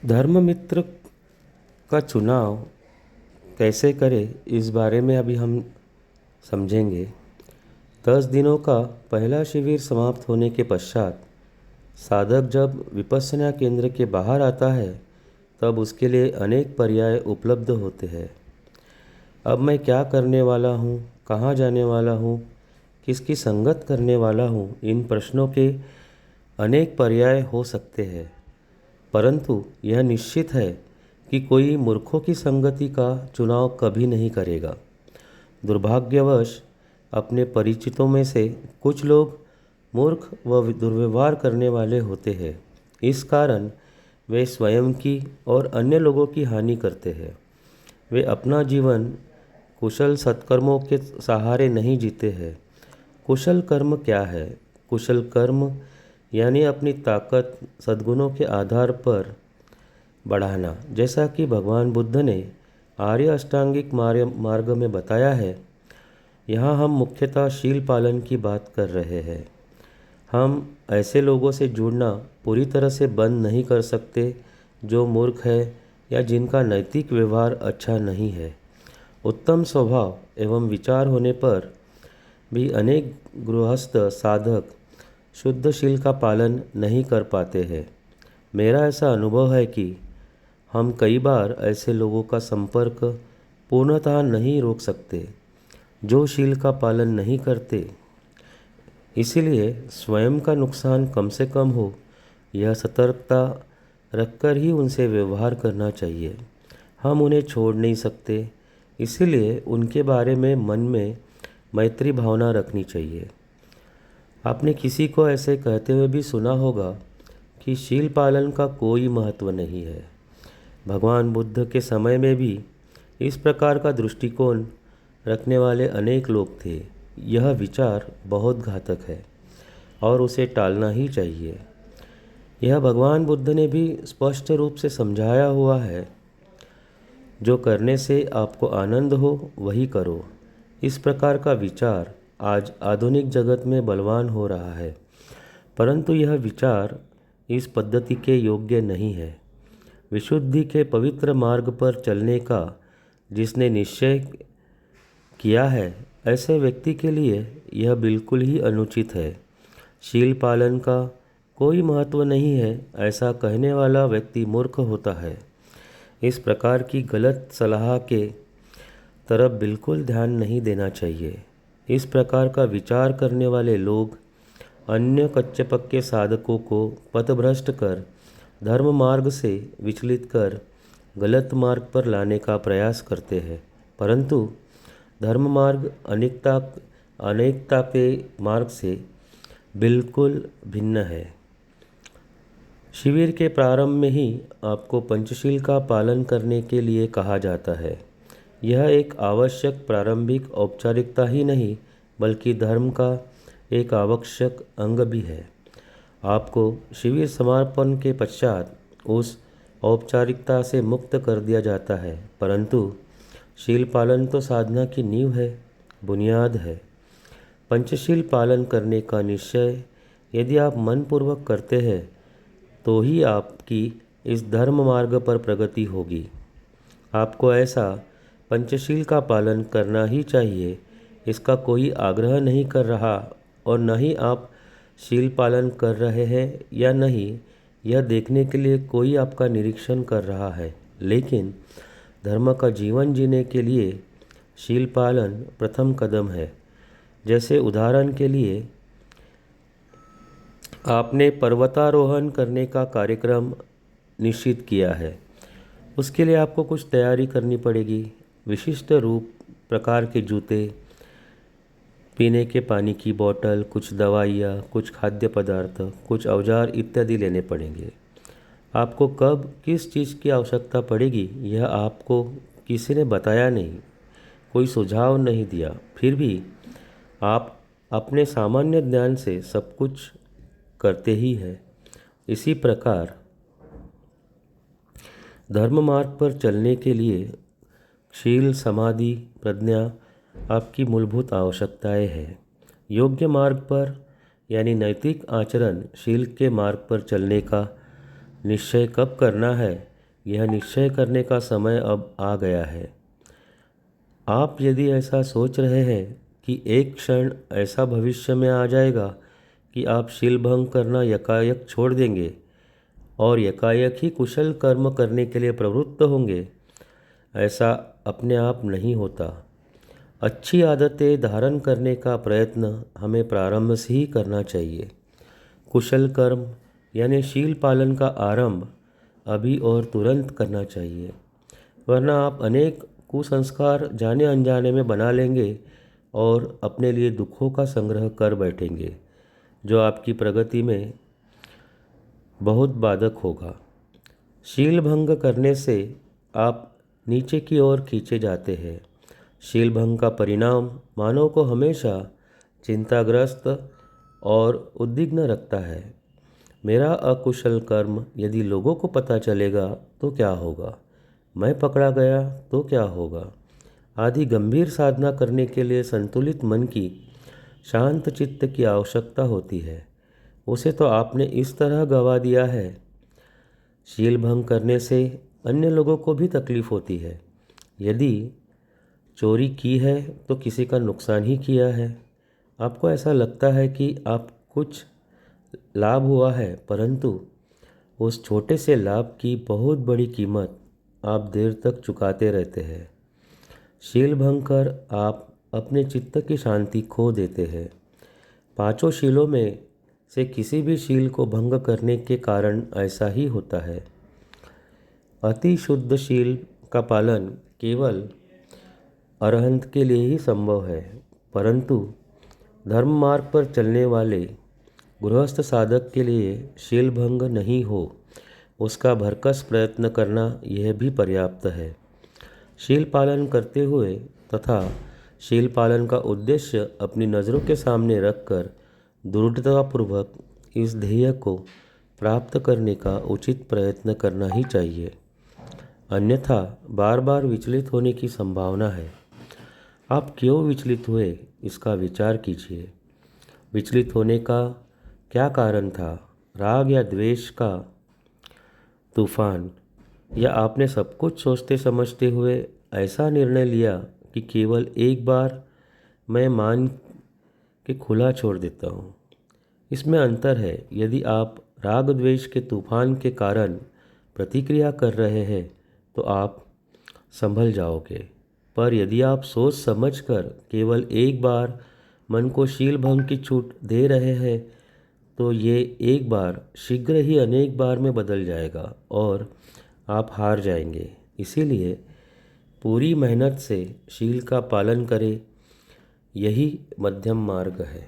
धर्म मित्र का चुनाव कैसे करें, इस बारे में अभी हम समझेंगे। 10 दिनों का पहला शिविर समाप्त होने के पश्चात साधक जब विपश्यना केंद्र के बाहर आता है तब उसके लिए अनेक पर्याय उपलब्ध होते हैं। अब मैं क्या करने वाला हूँ, कहाँ जाने वाला हूँ, किसकी संगत करने वाला हूँ, इन प्रश्नों के अनेक पर्याय हो सकते हैं। परंतु यह निश्चित है कि कोई मूर्खों की संगति का चुनाव कभी नहीं करेगा। दुर्भाग्यवश अपने परिचितों में से कुछ लोग मूर्ख व दुर्व्यवहार करने वाले होते हैं। इस कारण वे स्वयं की और अन्य लोगों की हानि करते हैं। वे अपना जीवन कुशल सत्कर्मों के सहारे नहीं जीते हैं। कुशल कर्म क्या है? कुशल कर्म यानी अपनी ताकत सद्गुणों के आधार पर बढ़ाना, जैसा कि भगवान बुद्ध ने आर्य अष्टांगिक मार्ग में बताया है। यहाँ हम मुख्यतः शील पालन की बात कर रहे हैं। हम ऐसे लोगों से जुड़ना पूरी तरह से बंद नहीं कर सकते जो मूर्ख है या जिनका नैतिक व्यवहार अच्छा नहीं है। उत्तम स्वभाव एवं विचार होने पर भी अनेक गृहस्थ साधक शुद्ध शील का पालन नहीं कर पाते हैं। मेरा ऐसा अनुभव है कि हम कई बार ऐसे लोगों का संपर्क पूर्णतः नहीं रोक सकते जो शील का पालन नहीं करते। इसीलिए स्वयं का नुकसान कम से कम हो, यह सतर्कता रखकर ही उनसे व्यवहार करना चाहिए। हम उन्हें छोड़ नहीं सकते, इसीलिए उनके बारे में मन में मैत्री भावना रखनी चाहिए। आपने किसी को ऐसे कहते हुए भी सुना होगा कि शील पालन का कोई महत्व नहीं है। भगवान बुद्ध के समय में भी इस प्रकार का दृष्टिकोण रखने वाले अनेक लोग थे। यह विचार बहुत घातक है और उसे टालना ही चाहिए। यह भगवान बुद्ध ने भी स्पष्ट रूप से समझाया हुआ है। जो करने से आपको आनंद हो वही करो। इस प्रकार का विचार आज आधुनिक जगत में बलवान हो रहा है, परंतु यह विचार इस पद्धति के योग्य नहीं है। विशुद्धि के पवित्र मार्ग पर चलने का जिसने निश्चय किया है, ऐसे व्यक्ति के लिए यह बिल्कुल ही अनुचित है। शील पालन का कोई महत्व नहीं है, ऐसा कहने वाला व्यक्ति मूर्ख होता है। इस प्रकार की गलत सलाह के तरफ बिल्कुल ध्यान नहीं देना चाहिए। इस प्रकार का विचार करने वाले लोग अन्य कच्चे पक्के साधकों को पथभ्रष्ट कर धर्म मार्ग से विचलित कर गलत मार्ग पर लाने का प्रयास करते हैं। परंतु धर्म मार्ग अनेकता के मार्ग से बिल्कुल भिन्न है। शिविर के प्रारंभ में ही आपको पंचशील का पालन करने के लिए कहा जाता है। यह एक आवश्यक प्रारंभिक औपचारिकता ही नहीं, बल्कि धर्म का एक आवश्यक अंग भी है। आपको शिविर समापन के पश्चात उस औपचारिकता से मुक्त कर दिया जाता है, परंतु शील पालन तो साधना की नींव है, बुनियाद है। पंचशील पालन करने का निश्चय यदि आप मनपूर्वक करते हैं तो ही आपकी इस धर्म मार्ग पर प्रगति होगी। आपको ऐसा पंचशील का पालन करना ही चाहिए, इसका कोई आग्रह नहीं कर रहा और न ही आप शील पालन कर रहे हैं या नहीं, यह देखने के लिए कोई आपका निरीक्षण कर रहा है। लेकिन धर्म का जीवन जीने के लिए शील पालन प्रथम कदम है। जैसे उदाहरण के लिए आपने पर्वतारोहण करने का कार्यक्रम निश्चित किया है, उसके लिए आपको कुछ तैयारी करनी पड़ेगी। विशिष्ट रूप प्रकार के जूते, पीने के पानी की बोतल, कुछ दवाइयाँ, कुछ खाद्य पदार्थ, कुछ औजार इत्यादि लेने पड़ेंगे। आपको कब किस चीज़ की आवश्यकता पड़ेगी यह आपको किसी ने बताया नहीं, कोई सुझाव नहीं दिया, फिर भी आप अपने सामान्य ज्ञान से सब कुछ करते ही हैं। इसी प्रकार धर्म मार्ग पर चलने के लिए शील, समाधि, प्रज्ञा आपकी मूलभूत आवश्यकताएं हैं। योग्य मार्ग पर यानी नैतिक आचरण शील के मार्ग पर चलने का निश्चय कब करना है, यह निश्चय करने का समय अब आ गया है। आप यदि ऐसा सोच रहे हैं कि एक क्षण ऐसा भविष्य में आ जाएगा कि आप शील भंग करना यकायक छोड़ देंगे और यकायक ही कुशल कर्म करने के लिए प्रवृत्त होंगे, ऐसा अपने आप नहीं होता। अच्छी आदतें धारण करने का प्रयत्न हमें प्रारंभ से ही करना चाहिए। कुशल कर्म यानी शील पालन का आरंभ अभी और तुरंत करना चाहिए, वरना आप अनेक कुसंस्कार जाने अनजाने में बना लेंगे और अपने लिए दुखों का संग्रह कर बैठेंगे, जो आपकी प्रगति में बहुत बाधक होगा। शील भंग करने से आप नीचे की ओर खींचे जाते हैं। शील भंग का परिणाम मानव को हमेशा चिंताग्रस्त और उद्विग्न रखता है। मेरा अकुशल कर्म यदि लोगों को पता चलेगा तो क्या होगा, मैं पकड़ा गया तो क्या होगा, आदि गंभीर साधना करने के लिए संतुलित मन की, शांत चित्त की आवश्यकता होती है। उसे तो आपने इस तरह गवा दिया है। शील भंग करने से अन्य लोगों को भी तकलीफ होती है। यदि चोरी की है तो किसी का नुकसान ही किया है। आपको ऐसा लगता है कि आप कुछ लाभ हुआ है, परंतु उस छोटे से लाभ की बहुत बड़ी कीमत आप देर तक चुकाते रहते हैं। शील भंग कर आप अपने चित्त की शांति खो देते हैं। पांचों शीलों में से किसी भी शील को भंग करने के कारण ऐसा ही होता है। अति शुद्ध शील का पालन केवल अरहंत के लिए ही संभव है, परंतु धर्म मार्ग पर चलने वाले गृहस्थ साधक के लिए शील भंग नहीं हो, उसका भरकस प्रयत्न करना यह भी पर्याप्त है। शील पालन करते हुए तथा शील पालन का उद्देश्य अपनी नज़रों के सामने रखकर दृढ़तापूर्वक इस ध्येय को प्राप्त करने का उचित प्रयत्न करना ही चाहिए, अन्यथा बार बार विचलित होने की संभावना है। आप क्यों विचलित हुए, इसका विचार कीजिए। विचलित होने का क्या कारण था? राग या द्वेष का तूफान, या आपने सब कुछ सोचते समझते हुए ऐसा निर्णय लिया कि केवल एक बार मैं मान के खुला छोड़ देता हूँ। इसमें अंतर है। यदि आप राग द्वेष के तूफान के कारण प्रतिक्रिया कर रहे हैं तो आप संभल जाओगे, पर यदि आप सोच समझकर केवल एक बार मन को शील भंग की छूट दे रहे हैं तो ये एक बार शीघ्र ही अनेक बार में बदल जाएगा और आप हार जाएंगे। इसीलिए पूरी मेहनत से शील का पालन करें, यही मध्यम मार्ग है।